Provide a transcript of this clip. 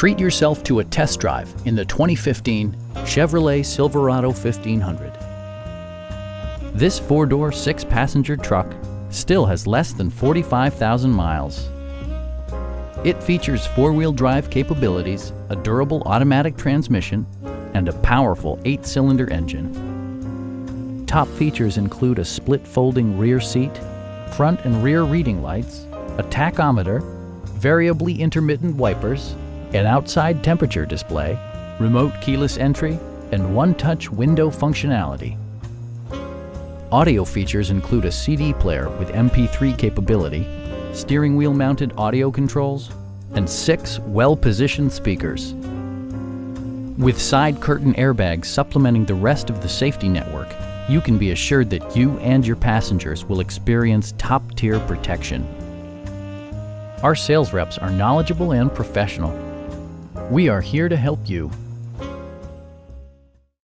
Treat yourself to a test drive in the 2015 Chevrolet Silverado 1500. This four-door, six-passenger truck still has less than 45,000 miles. It features four-wheel drive capabilities, a durable automatic transmission, and a powerful 8-cylinder engine. Top features include a split folding rear seat, front and rear reading lights, a tachometer, variably intermittent wipers, an outside temperature display, remote keyless entry, and one-touch window functionality. Audio features include a CD player with MP3 capability, steering wheel mounted audio controls, and 6 well-positioned speakers. With side curtain airbags supplementing the rest of the safety network, you can be assured that you and your passengers will experience top-tier protection. Our sales reps are knowledgeable and professional. We are here to help you.